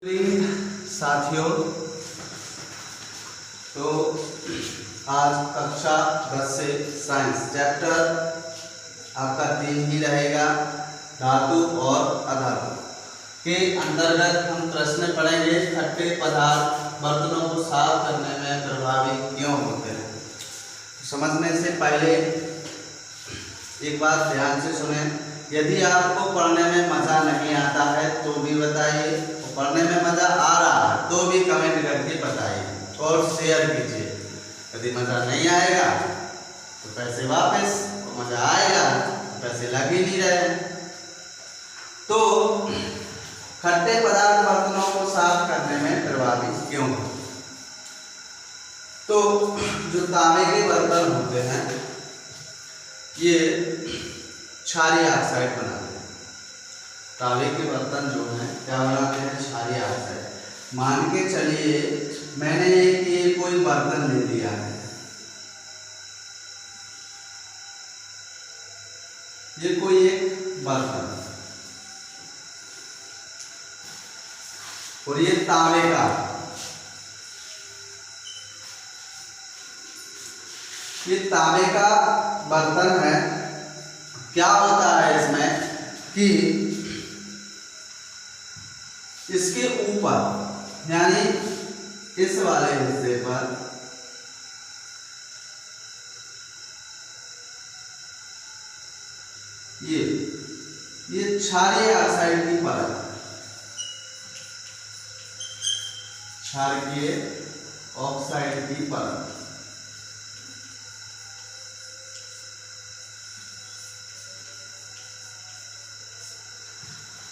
साथियों, तो आज कक्षा 10 से साइंस चैप्टर आपका 3 ही रहेगा, धातु और अधातु के अंतर्गत हम प्रश्न पढ़ेंगे। खट्टे पदार्थ बर्तनों को साफ करने में प्रभावी क्यों होते हैं। समझने से पहले एक बात ध्यान से सुने। यदि आपको पढ़ने में मज़ा नहीं आता है तो भी बताइए, पढ़ने में मज़ा आ रहा है तो भी कमेंट करके बताइए और शेयर कीजिए। यदि मज़ा नहीं आएगा तो पैसे वापस, और मज़ा आएगा तो पैसे लग ही नहीं रहे। तो खट्टे पदार्थ बर्तनों को साफ करने में प्रभावी क्यों है। तो जो तांबे के बर्तन होते हैं ये क्षारीय ऑक्साइड बनाते हैं। तांबे के बर्तन जो हैं क्या बनाते हैं, क्षारीय ऑक्साइड। मान के चलिए मैंने ये कोई बर्तन ले लिया है, ये कोई एक बर्तन और ये तांबे का, ये तांबे का बर्तन है। क्या होता है इसमें कि इसके ऊपर यानी इस वाले हिस्से पर ये क्षारीय ऑक्साइड की परत, क्षारीय ऑक्साइड की परत।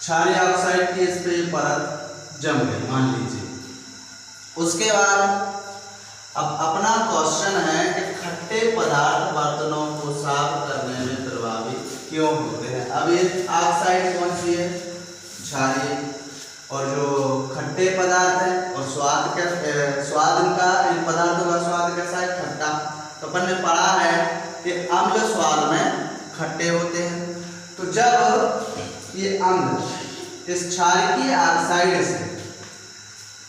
क्षारीय ऑक्साइड की इस पे परत जम गई मान लीजिए। उसके बाद अब अपना क्वेश्चन है कि खट्टे पदार्थ बर्तनों को साफ करने में प्रभावी क्यों होते हैं। अब ये ऑक्साइड कौन सी है, क्षारीय, और जो खट्टे पदार्थ है और स्वाद इनका, इन पदार्थों का स्वाद कैसा है, खट्टा। तो अपन ने पढ़ा है कि अम्ल स्वाद में खट्टे होते हैं। तो जब ये अम्ल इस क्षारीय ऑक्साइड से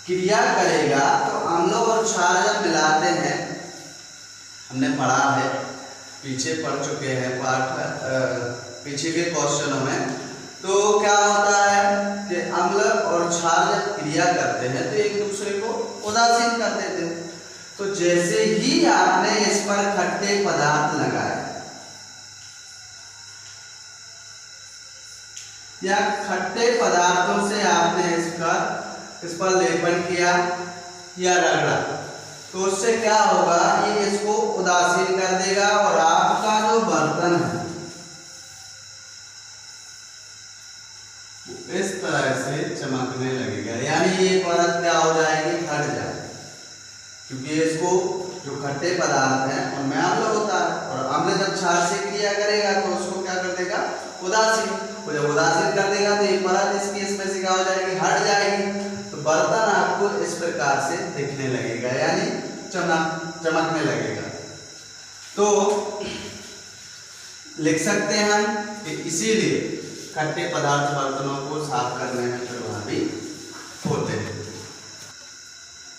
क्रिया करेगा तो अम्लों और क्षार जब मिलाते हैं, हमने पढ़ा है, पीछे पढ़ चुके हैं पीछे के क्वेश्चनों में। तो क्या होता है कि अम्ल और क्षार जब क्रिया करते हैं तो एक दूसरे को उदासीन कर देते हैं। तो जैसे ही आपने इस पर खट्टे पदार्थ लगाए या खट्टे पदार्थों से आपने इस पर लेपन किया या रगड़ा, तो उससे क्या होगा, ये इसको उदासीन कर देगा और आपका जो बर्तन है इस तरह से चमकने लगेगा। यानी ये परत क्या हो जाएगी, हट जाएगी, क्योंकि इसको जो खट्टे पदार्थ हैं उनमें अम्ल होता है और अम्ल जब क्षार से क्रिया करेगा तो उसको क्या कर देगा, उदासीन। और जब उदासीन कर देगा तो ये परत इसकी इसमें से क्या हो जाएगी, हट जाएगी। तो बर्तन आपको इस प्रकार से दिखने लगेगा, यानी चमकने लगेगा। तो लिख सकते हैं हम कि इसीलिए खट्टे पदार्थ बर्तनों को साफ करने में प्रभावी होते हैं।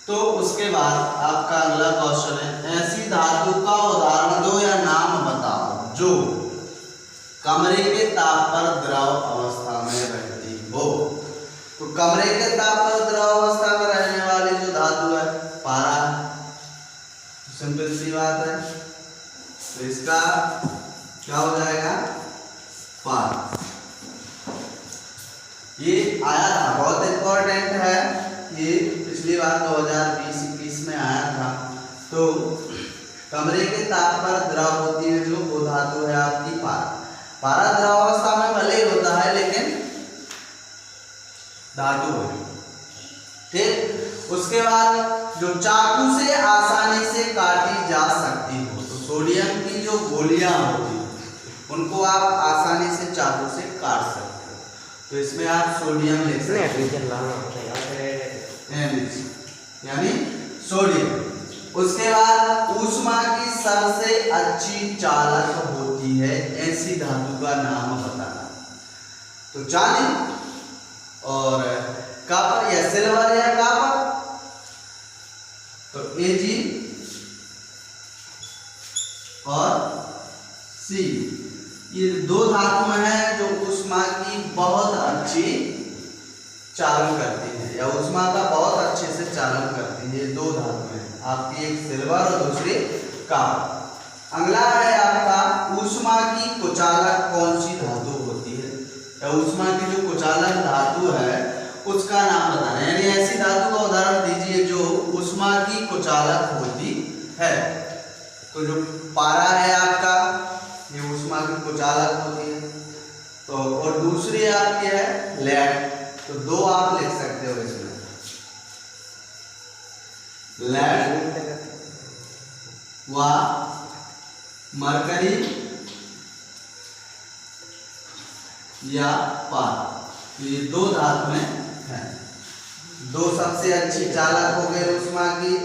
तो उसके बाद आपका अगला क्वेश्चन है, ऐसी धातु का उदाहरण दो या नाम बताओ जो कमरे के ताप पर द्रव अवस्था में रहती हो। तो कमरे के ताप पर द्रव अवस्था में रहने वाली जो धातु है पारा, सिंपल सी बात है। तो इसका क्या हो जाएगा, पारा। ये आया था, बहुत इंपॉर्टेंट है, ये पिछली बार 2020-21 में आया था। तो कमरे के ताप पर द्रव होती है जो वो धातु है आपकी पारा। पारा द्रव अवस्था में भले ही होता है लेकिन धातु है, ठीक। उसके बाद जो चाकू से आसानी से काटी जा सकती हो, तो सोडियम की जो गोलियां होती हैं उनको आप आसानी से चाकू से काट सकते हो। तो इसमें आप सोडियम लिख सकते हैं, यानी सोडियम। उसके बाद ऊष्मा की सबसे अच्छी चालक होती है ऐसी धातु का नाम बताना। तो जाने और कॉपर या सिल्वर या कॉपर, तो Ag और C ये दो धातु हैं जो ऊष्मा की बहुत अच्छी चालन करती हैं या ऊष्मा का बहुत अच्छे से चालन करती हैं। ये दो धातु हैं आपकी, एक सिल्वर और दूसरी कॉपर। अगला है आपका ऊष्मा की कुचालक कौन सी धातु होती है, या ऊष्मा की जो कुचालक धातु है उसका नाम बताना है। यानी ऐसी धातु का उदाहरण दीजिए जो ऊष्मा की कुचालक होती है। तो जो पारा है आपका, ये ऊष्मा की कुचालक होती है। तो और दूसरी आपकी है लेड। तो दो आप लिख सकते हो इसमें, लेड व मरकरी या पारा। तो ये दो धातुएं हैं। दो सबसे अच्छी चालक हो गए ऊष्मा की,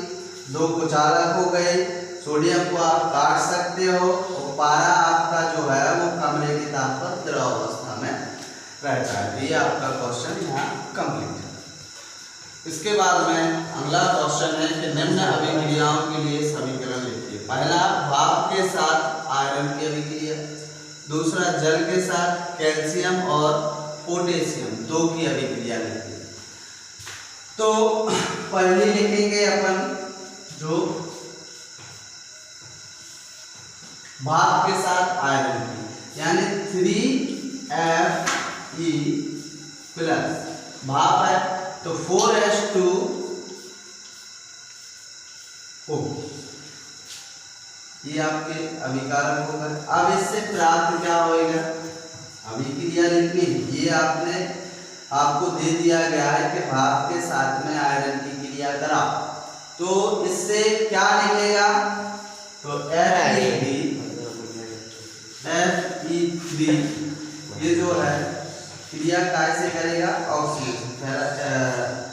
दो कुचालक हो गए। सोडियम को आप काट सकते हो और पारा आपका जो है वो कमरे के ताप पर द्रव अवस्था में रहता है। ये आपका क्वेश्चन यहाँ कंप्लीट है। इसके बाद में अगला क्वेश्चन है कि निम्न अभिक्रियाओं के लिए समीकरण लिखिए। पहला भाप के साथ आयरन की अभिक्रिया, दूसरा जल के साथ कैल्शियम और पोटेशियम दो की अभिक्रिया लिखिए। तो पहले लिखेंगे अपन जो भाप के साथ आयरन की, यानी 3Fe प्लस भाप है तो 4H2O। ये आपके अभिकारक होगा। अब इससे प्राप्त क्या होएगा, अभिक्रिया लिखनी। ये आपको दे दिया गया है कि भाप के साथ में आयरन की क्रिया करा, तो इससे क्या निकलेगा, तो Fe3 ये जो है क्रिया कैसे करेगा, ऑक्सीजन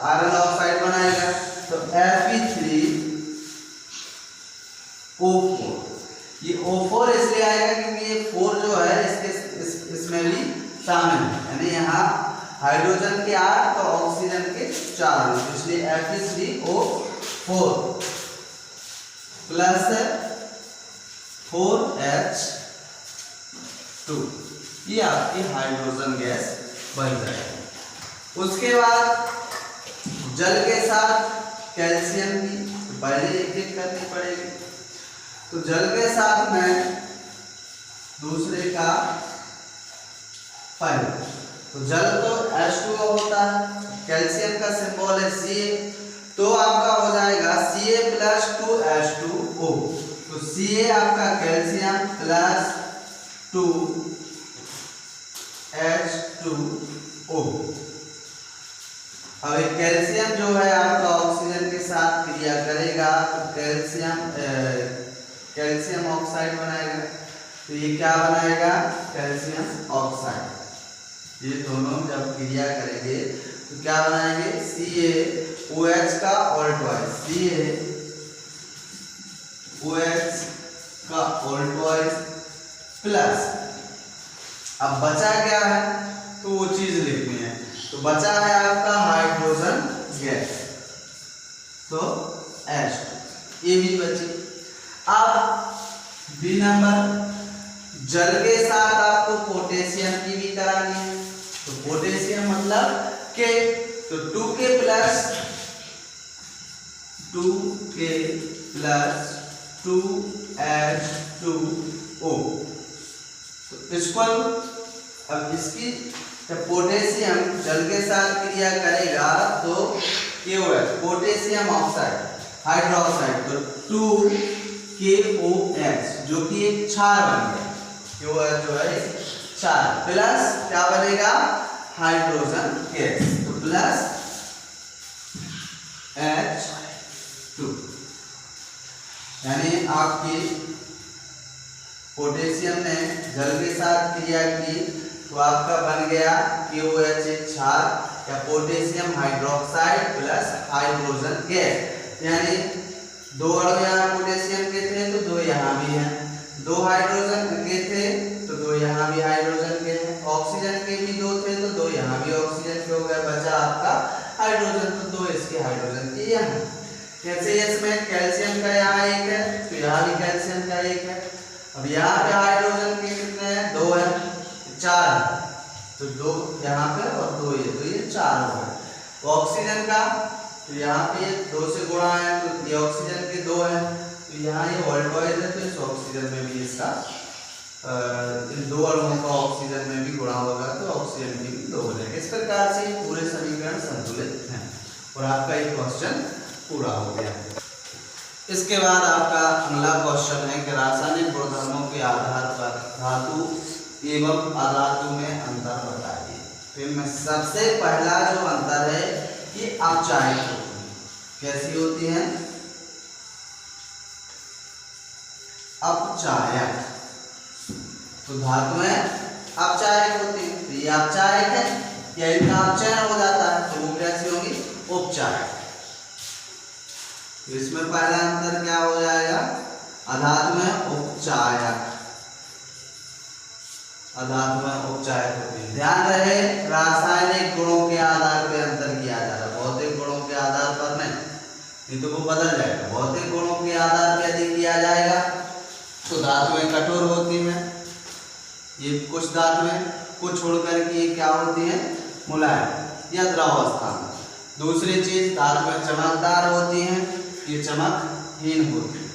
आयरन ऑक्साइड बनाएगा। तो Fe3O4, ये O4 इसलिए आएगा क्योंकि ये 4 जो है इसमें भी शामिल है, यानी यहाँ हाइड्रोजन के 8 तो ऑक्सीजन के 4, इसलिए Fe3O4 प्लस 4H2, ये आपकी हाइड्रोजन गैस बन जाएगी। उसके बाद जल के साथ कैल्शियम की, तो पहले एक एक करनी पड़ेगी। तो जल के साथ में दूसरे का पहले, तो जल तो H2O होता है, कैल्शियम का सिंबल है Ca, तो आपका हो जाएगा Ca प्लस 2H2O। तो Ca आपका कैल्शियम प्लस 2H2O। अब कैल्शियम जो है आपका ऑक्सीजन के साथ क्रिया करेगा तो कैल्शियम ऑक्साइड बनाएगा। तो ये क्या बनाएगा, कैल्शियम ऑक्साइड। ये दोनों जब क्रिया करेंगे तो क्या बनाएंगे, CaOH का ऑल्टवाइज, CaOH का ऑल्टवाइज प्लस, अब बचा क्या है तो वो चीज लिखनी है। तो बचा है आपका हाइड्रोजन गैस, तो H2, ये भी बची। अब बी नंबर, जल के साथ आपको पोटेशियम की भी करानी है। तो पोटेशियम मतलब K, तो 2K प्लस 2H2O। तो इसको अब इसकी जब पोटेशियम जल के साथ क्रिया करेगा तो KOH, पोटेशियम ऑक्साइड हाइड्रोक्साइड, तो 2KOH जो कि एक क्षार बन गया। KOH जो है क्षार प्लस क्या बनेगा, हाइड्रोजन गैस, तो प्लस H2। यानी आपकी पोटेशियम ने जल के साथ क्रिया की तो आपका बन गया KOH एक क्षार या potassium hydroxide plus hydrogen gas. यानी दो अणु यहाँ पोटेशियम के थे तो दो यहाँ भी हैं, दो हाइड्रोजन के थे तो दो यहाँ भी हाइड्रोजन के हैं, ऑक्सीजन के भी दो थे तो दो यहाँ भी ऑक्सीजन के हो गए, बचा आपका हाइड्रोजन की यहाँ। जैसे इसमें कैल्शियम का यहाँ 1 है तो यहाँ भी कैल्शियम का 1 है। अब यहाँ पे हाइड्रोजन के कितने हैं, 2 है, 4 है, तो 2 यहाँ पे और 2 ये, तो ये 4 हो गए। तो ऑक्सीजन का तो यहाँ पे 2 से गुणा है तो ये ऑक्सीजन के 2 है, तो यहाँ ये वोल्टॉइड है तो इस ऑक्सीजन में भी इसका इन 2 अणुओं का ऑक्सीजन में भी गुणा होगा तो ऑक्सीजन की भी 2 हो जाएगा। इस प्रकार से ये पूरे समीकरण संतुलित हैं और आपका ये क्वेश्चन पूरा हो गया। इसके बाद आपका अगला क्वेश्चन है कि रासायनिक गुणधर्मों के आधार पर धातु एवं अधातु में अंतर बताइए। फिर में सबसे पहला जो अंतर है ये अपचायक होती है। कैसी होती है? अपचायक। तो धातुएं अपचायक होती है, तो ये अपचायक है या इनका अपचयन हो जाता है तो वो कैसी होगी? उपचायक। तो इसमें पहला अंतर क्या हो जाएगा? अधातु में उपचायक, अधातु में उपचायक होती है। ध्यान रहे रासायनिक गुणों के आधार पर अंतर किया जा रहा है, भौतिक गुणों के आधार पर नहीं तो वो बदल जाएगा। भौतिक गुणों के आधार पर यदि किया जाएगा तो धातुएं कठोर होती हैं, ये कुछ धातुएं को छोड़कर के ये क्या होती हैं? मुलायम या द्रवावस्था में। दूसरी चीज धातुएं चमकदार होती हैं, ये चमकहीन होती है।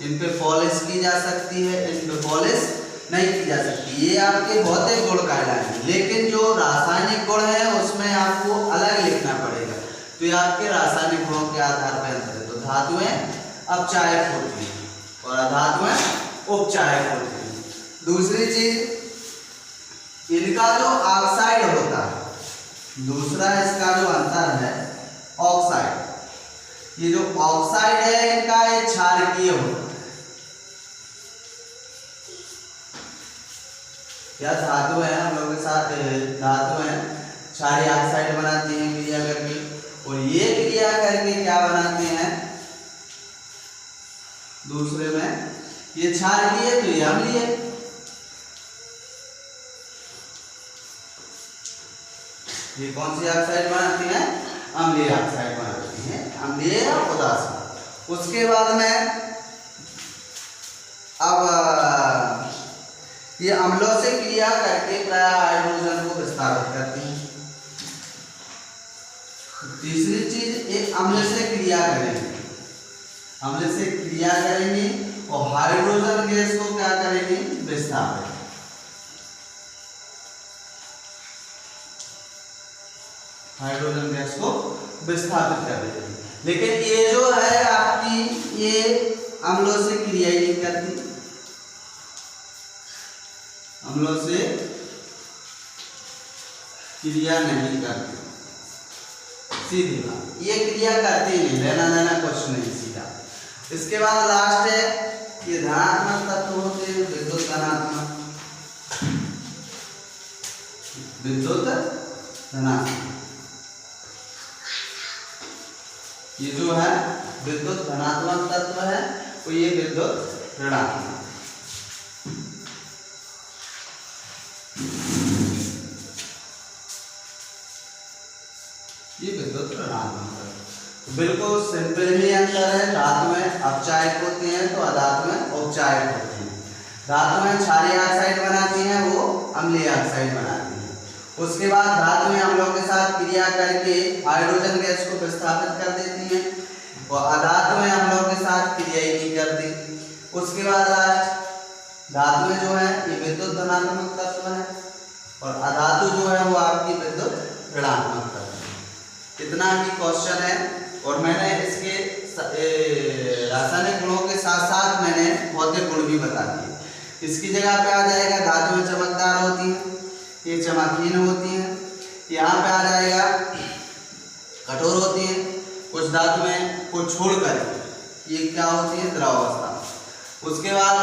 इन पे पॉलिश की जा सकती है, इन पे पॉलिश नहीं की जा सकती। ये आपके भौतिक गुण कहलाएंगे, लेकिन जो रासायनिक गुण है उसमें आपको अलग लिखना पड़ेगा। तो ये आपके रासायनिक गुणों के आधार पर अंतर है। तो धातुएं अपचायक होती हैं और अधातुएं उपचायक होती हैं। दूसरी चीज इनका जो ऑक्साइड होता है, दूसरा इसका जो अंतर है ऑक्साइड। ये जो ऑक्साइड है इनका ये क्षारकीय होता है। क्या धातु है हम लोग के साथ धातु है क्षारीय ऑक्साइड बनाती हैं क्रिया करके, और ये क्रिया करके क्या बनाते हैं दूसरे में? ये क्षारीय तो ये अम्लीय। ये कौन सी ऑक्साइड बनाती है? अम्लीय ऑक्साइड बनाती है, अम्लीय और उदासीन। उसके बाद में अब ये अम्लों से क्रिया करके प्राय हाइड्रोजन को विस्तारित करती हैं। तीसरी चीज एक अम्ल से क्रिया करेंगे, अम्ल से क्रिया करेंगे और हाइड्रोजन गैस को क्या करेंगे? विस्तारित। हाइड्रोजन गैस को विस्थापित कर देते हैं। लेकिन ये जो है आपकी ये अम्लों से क्रिया ही नहीं करती, अम्लों से क्रिया नहीं करती, सीधी बात। ये क्रिया करती नहीं, लेना देना कुछ नहीं, सीधा। इसके बाद लास्ट है ये धनात्मक तत्व होते हैं, विद्युत धनात्मक, विद्युत धनात्मक। ये जो है विद्युत धनात्मक तत्व है तो ये विद्युत ऋणात्मक। ये विद्युत ऋणात्मक है। बिल्कुल सिंपल ही अंतर है। धातुएं अपचायक होती हैं तो अधातुएं उपचायक होती हैं। धातुएं क्षारीय ऑक्साइड बनाती हैं, वो अम्लीय ऑक्साइड बनाती हैं। उसके बाद धातुएं अम्लों के साथ क्रिया करके हाइड्रोजन गैस को विस्थापित कर देती हैं और अधातुएं अम्लों के साथ क्रिया ही नहीं करती। उसके बाद लास्ट धातुएं जो है ये विद्युत धनात्मक तत्व है और अधातु जो है वो आपकी विद्युत ऋणात्मक तत्व है। इतना ही क्वेश्चन है और मैंने इसके रासायनिक गुणों के साथ साथ मैंने भौतिक गुण भी बता दिए। इसकी जगह पे आ जाएगा धातुएं चमकदार होती हैं, ये चमकहीन होती हैं। यहाँ पे आ जाएगा कठोर होती हैं, कुछ धातुएं को छोड़कर ये क्या होती है? द्रवावस्था। उसके बाद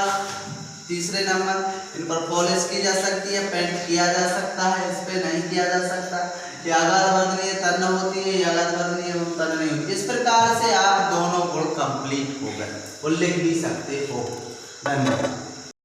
तीसरे नंबर इन पर पॉलिश की जा सकती है, पेंट किया जा सकता है, इस पे नहीं किया जा सकता। ये आघात वर्णनीय तन्न होती है, ये आघात वर्णनीय तन्न नहीं होती। इस प्रकार से आप दोनों गुण कंप्लीट हो गए और लिख भी सकते हो। धन्यवाद।